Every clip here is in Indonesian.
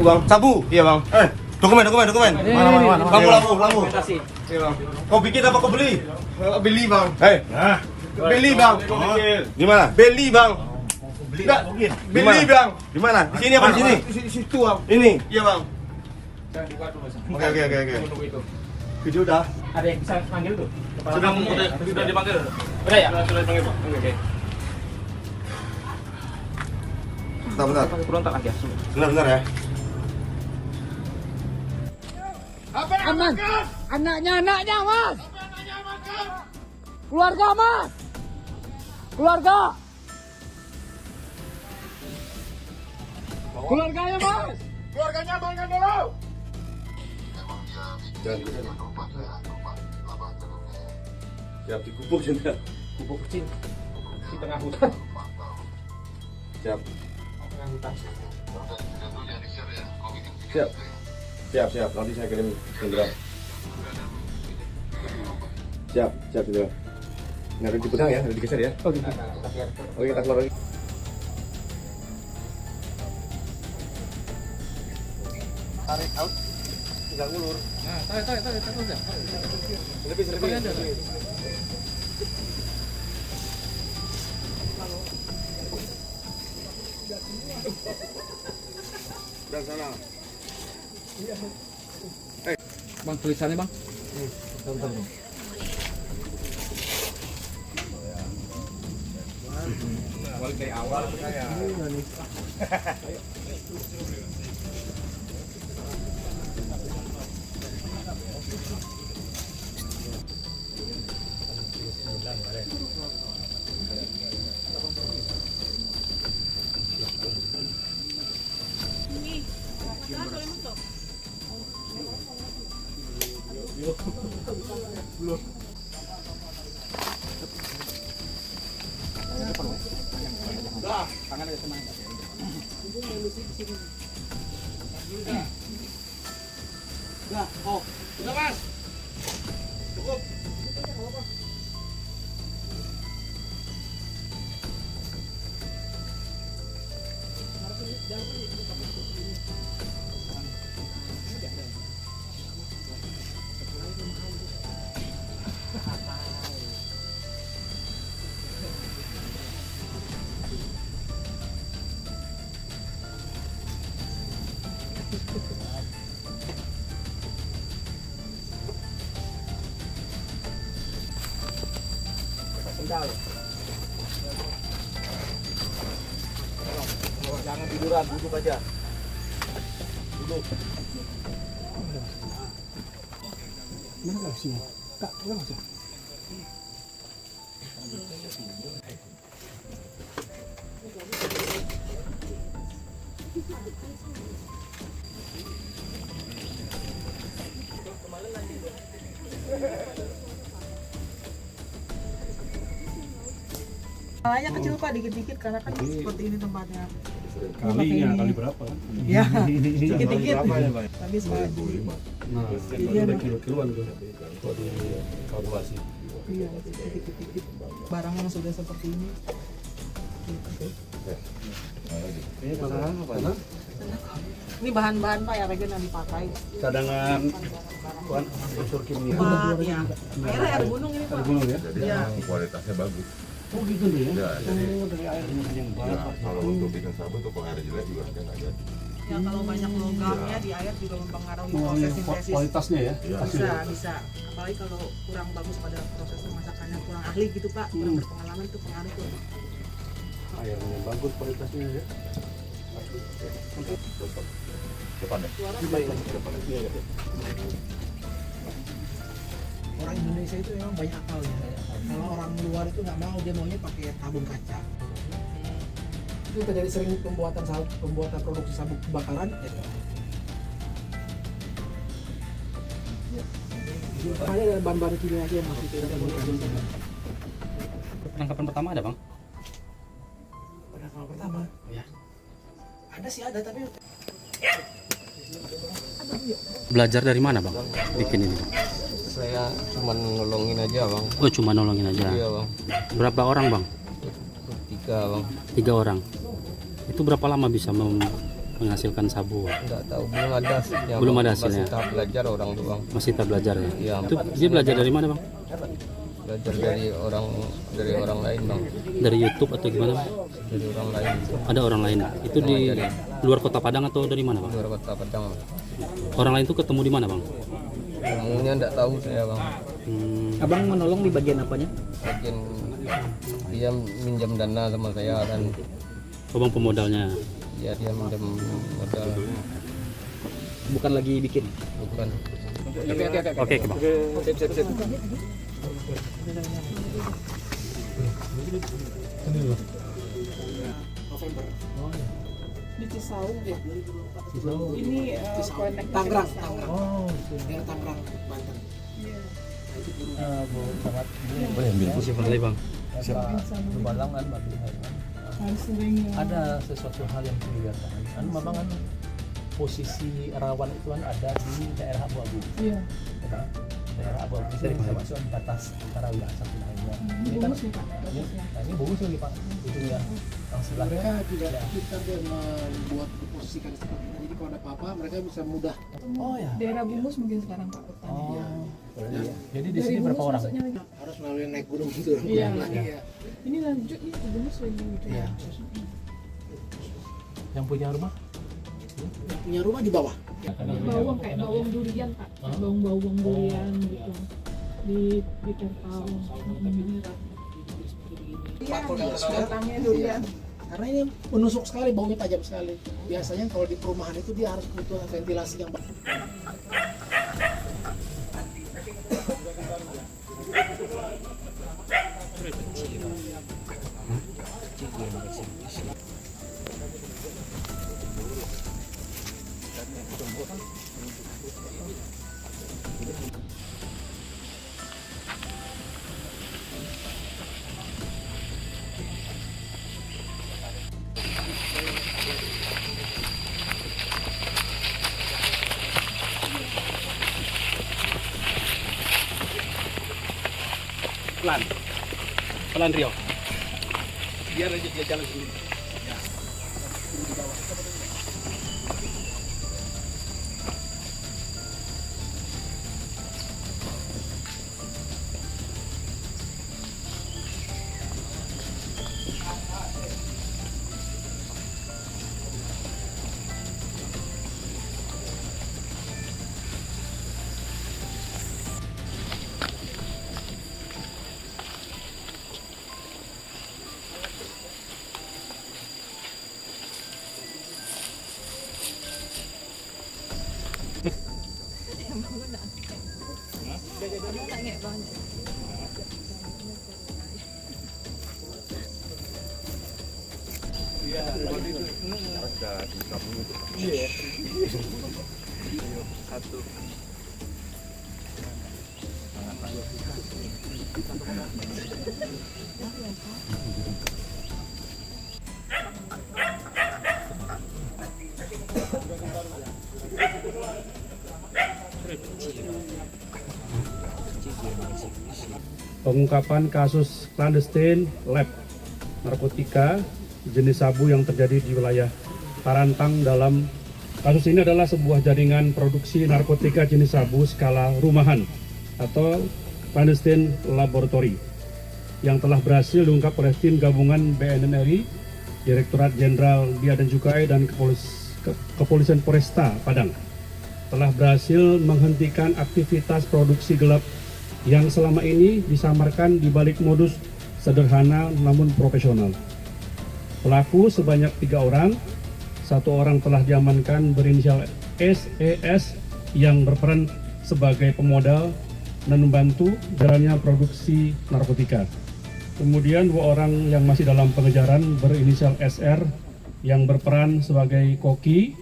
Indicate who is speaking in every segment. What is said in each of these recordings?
Speaker 1: bang. Sabu, iya bang. Dokumen.
Speaker 2: Mana.
Speaker 1: Lampu. Iya bang. Kau bikin apa kau beli? Beli bang. Beli bang.
Speaker 2: Di mana?
Speaker 1: Beli bang. Beli bang.
Speaker 2: Di mana?
Speaker 1: Di sini apa? Di sini. Di situ bang.
Speaker 2: Ini.
Speaker 1: Iya bang. Oke. Video udah.
Speaker 3: Ada yang bisa panggil tuh?
Speaker 4: Sudah dipanggil.
Speaker 3: Udah ya?
Speaker 4: Sudah dipanggil, Pak. Oke.
Speaker 2: Bentar.
Speaker 3: Berontak lagi ya.
Speaker 2: Benar ya.
Speaker 5: Aman. Anaknya mas. Keluarga mas. Keluarganya mas.
Speaker 4: Keluarganya amankan dulu.
Speaker 2: Siap dikubur sudah.
Speaker 3: Kubur kecil di tengah hutan.
Speaker 2: Siap.
Speaker 3: Tengah hutan.
Speaker 2: Siap. Nanti saya kirim Indra. Siap Indra. Nggak ada di pedang ya, ada digeser ya.
Speaker 3: Oh gitu.
Speaker 2: Oke, kita keluar lagi.
Speaker 1: Tarik out. Tinggal ngulur.
Speaker 3: Nah, tarik udah.
Speaker 1: Lebih. Dan sana.
Speaker 3: Bang, tulisannya bang.
Speaker 4: Mulai dari awal saya. Sudah mas. Cukup.
Speaker 1: Jangan tiduran, duduk aja. Duduk.
Speaker 5: Mana kau sini? Kak, mana masuk?
Speaker 6: Malahnya kecil Pak, dikit-dikit karena kan seperti ini tempatnya.
Speaker 7: Kali berapa?
Speaker 6: Ya, dikit-dikit. Tapi sekali.
Speaker 7: Nah,
Speaker 6: Iya,
Speaker 7: ada
Speaker 6: Pak.
Speaker 7: kilo-kiloan tuh kalau dikalkulasi.
Speaker 6: Iya, dikit-dikit. Barang yang sudah seperti ini.
Speaker 7: Ini pasaran apa? Nah,
Speaker 6: Ini bahan-bahan Pak yang regional dipakai.
Speaker 7: cadangan tuan unsur kimia.
Speaker 6: Pak, ya. Air gunung ini Pak.
Speaker 7: Ada gunung ya?
Speaker 6: Iya.
Speaker 2: Kualitasnya bagus.
Speaker 7: Oh gitu nih ya?
Speaker 2: Ya, jadi
Speaker 7: Oh, dari air yang
Speaker 2: ya,
Speaker 7: baik.
Speaker 2: kalau untuk bikin sabun tuh kalau air jelek juga kan nggak jadi.
Speaker 6: Ya kalau banyak logamnya di air juga mempengaruhi
Speaker 7: Oh,
Speaker 6: proses
Speaker 7: yang
Speaker 6: sintesis.
Speaker 7: kualitasnya ya?
Speaker 2: Iya.
Speaker 6: Bisa. Apalagi kalau kurang bagus pada proses pemasakannya, kurang ahli gitu Pak, kurang berpengalaman tuh pengaruh tuh.
Speaker 7: Airnya yang bagus kualitasnya ya?
Speaker 2: Depan ya.
Speaker 5: Orang Indonesia itu memang banyak akalnya. Kalau orang luar itu nggak mau, dia maunya pakai tabung kaca. Itu terjadi sering pembuatan produksi sabuk kebakaran. Makanya ada bahan-bahan kimia aja yang masih tidak mengandung.
Speaker 3: Penangkapan pertama ada bang?
Speaker 5: Penangkapan pertama.
Speaker 3: Iya.
Speaker 5: Ada sih ada tapi
Speaker 3: Belajar dari mana bang? Bikin ini bang?
Speaker 1: Saya cuma nolongin aja bang.
Speaker 3: Oh cuma nolongin aja.
Speaker 1: Iya bang.
Speaker 3: Berapa orang bang?
Speaker 1: 3 bang.
Speaker 3: 3 orang. Itu berapa lama bisa menghasilkan sabu?
Speaker 2: Nggak tahu, belum ada.
Speaker 3: Belum ada hasilnya.
Speaker 2: Masih tahap belajar orang doang.
Speaker 3: Masih tak belajar ya?
Speaker 2: Iya.
Speaker 3: Itu dia belajar dari mana bang?
Speaker 2: Belajar dari orang lain bang.
Speaker 3: Dari YouTube atau gimana bang?
Speaker 2: Dari orang lain.
Speaker 3: Ada orang lain? Itu di luar kota Padang atau dari mana bang?
Speaker 2: Luar kota Padang.
Speaker 3: Orang lain itu ketemu di mana bang?
Speaker 2: Umumnya nggak tahu saya bang.
Speaker 5: Abang menolong di bagian apanya?
Speaker 2: Bagian dia minjam dana sama saya dan
Speaker 3: Oh bang pemodalnya?
Speaker 2: ya dia minjam modal.
Speaker 5: Bukan lagi bikin.
Speaker 2: Bukan.
Speaker 3: Oke bang.
Speaker 5: November.
Speaker 6: Di Cisaung ya. Ini connect
Speaker 5: Tangerang. Daerah Tangerang, Banten.
Speaker 3: Boleh bang.
Speaker 7: Berbalangan bagi
Speaker 6: sering
Speaker 7: ada sesuatu hal yang kelihatan. Kan memang kan posisi rawan itu kan ada di daerah abu-abu.
Speaker 6: iya.
Speaker 7: Ya, daerah abu-abu itu termasuk di batas antara wilayah satu lainnya. Ini kan nah ini bagus lagi Pak. Itu ya yang sebelahnya.
Speaker 5: Mereka tidak kita dia membuat posisikan seperti ini. Jadi kalau ada apa-apa mereka bisa mudah.
Speaker 7: Oh ya.
Speaker 6: Daerah Bungus mungkin sekarang Pak petani.
Speaker 7: Oh. Jadi di sini berapa orang?
Speaker 5: Harus melalui naik gunung gitu.
Speaker 6: Iya.
Speaker 5: Iya.
Speaker 6: Ini lanjut nih ke Bungus lagi gitu.
Speaker 5: Iya.
Speaker 7: Yang punya rumah?
Speaker 5: Yang punya rumah di bawah.
Speaker 6: Bawang kayak bawang durian Pak. Bawang durian gitu. Di terpal. Iya, datangnya durian.
Speaker 5: Karena ini menusuk sekali, baunya tajam sekali. Biasanya kalau di perumahan itu dia harus butuh ventilasi yang baik.
Speaker 3: Pelan Rio.
Speaker 4: Biar aja dia jalan sendiri.
Speaker 8: Pengungkapan kasus clandestine lab narkotika jenis sabu yang terjadi di wilayah Parantang. Dalam kasus ini adalah sebuah jaringan produksi narkotika jenis sabu skala rumahan atau clandestine laboratory yang telah berhasil diungkap oleh tim gabungan BNN RI, Direktorat Jenderal Bea dan Cukai dan Kepolisian Polresta Padang telah berhasil menghentikan aktivitas produksi gelap yang selama ini disamarkan di balik modus sederhana namun profesional. Pelaku sebanyak 3 orang, 1 orang telah diamankan berinisial SES yang berperan sebagai pemodal dan membantu jalannya produksi narkotika. Kemudian 2 orang yang masih dalam pengejaran berinisial SR yang berperan sebagai koki,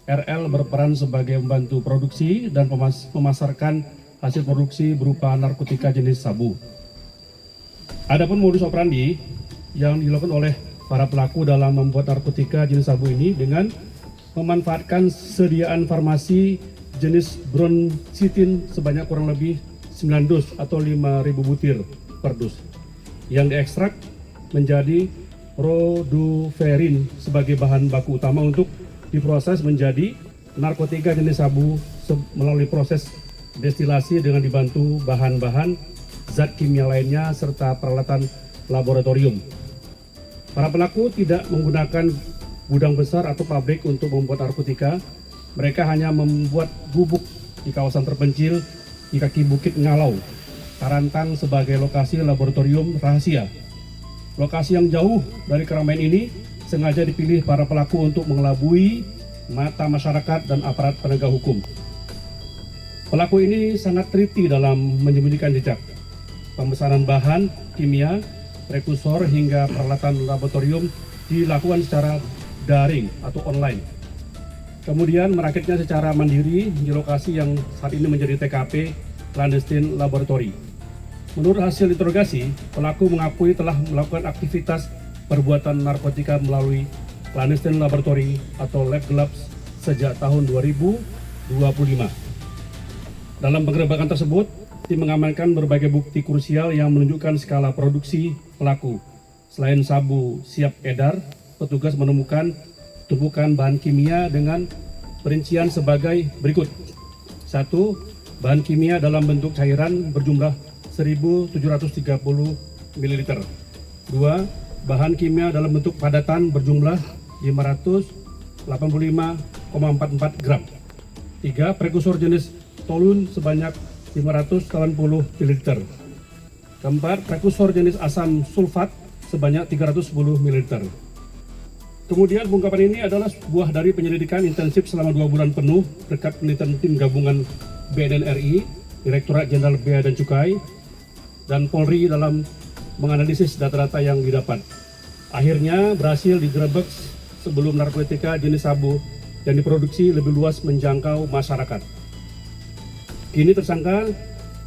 Speaker 8: RL berperan sebagai pembantu produksi dan memasarkan hasil produksi berupa narkotika jenis sabu. Adapun modus operandi yang dilakukan oleh para pelaku dalam membuat narkotika jenis sabu ini dengan memanfaatkan sediaan farmasi jenis bronchitin sebanyak kurang lebih 9 dus atau 5.000 butir per dus yang diekstrak menjadi roduverin sebagai bahan baku utama untuk diproses menjadi narkotika jenis sabu melalui proses destilasi dengan dibantu bahan-bahan zat kimia lainnya serta peralatan laboratorium. Para pelaku tidak menggunakan gudang besar atau pabrik untuk membuat narkotika. Mereka hanya membuat gubuk di kawasan terpencil di kaki Bukit Ngalau, Tarantang sebagai lokasi laboratorium rahasia. Lokasi yang jauh dari keramaian ini sengaja dipilih para pelaku untuk mengelabui mata masyarakat dan aparat penegak hukum. Pelaku ini sangat teliti dalam menyembunyikan jejak. Pemesanan bahan kimia, prekursor hingga peralatan laboratorium dilakukan secara daring atau online. Kemudian merakitnya secara mandiri di lokasi yang saat ini menjadi TKP clandestine laboratory. Menurut hasil interogasi, pelaku mengakui telah melakukan aktivitas perbuatan narkotika melalui clandestine laboratory atau lab gelap sejak tahun 2025. Dalam penggerebekan tersebut, tim mengamankan berbagai bukti krusial yang menunjukkan skala produksi pelaku. Selain sabu siap edar, petugas menemukan tumpukan bahan kimia dengan perincian sebagai berikut. 1. Bahan kimia dalam bentuk cairan berjumlah 1.730 ml. 2. Bahan kimia dalam bentuk padatan berjumlah 585,44 gram. 3. Prekursor jenis toluen sebanyak 580 ml. 4. Prekursor jenis asam sulfat sebanyak 310 ml. Kemudian pengungkapan ini adalah buah dari penyelidikan intensif selama 2 bulan penuh berkat penelitian tim gabungan BNN RI, Direktorat Jenderal Bea dan Cukai, dan Polri dalam menganalisis data-data yang didapat. Akhirnya berhasil digerebek sebelum narkotika jenis sabu yang diproduksi lebih luas menjangkau masyarakat. Kini tersangka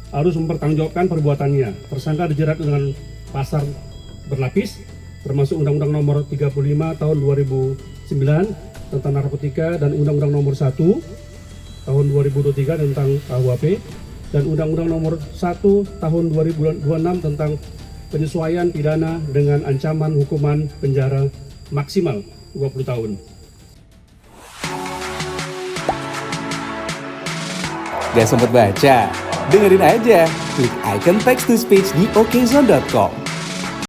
Speaker 8: harus mempertanggungjawabkan perbuatannya. Tersangka dijerat dengan pasal berlapis, termasuk Undang-Undang Nomor 35 Tahun 2009 tentang narkotika dan Undang-Undang Nomor 1 Tahun 2023 tentang KUHP dan Undang-Undang Nomor 1 Tahun 2026 tentang penyesuaian pidana dengan ancaman hukuman penjara maksimal 20 tahun.
Speaker 9: Gak sempet baca? Dengerin aja, klik icon text to speech di okezone.com.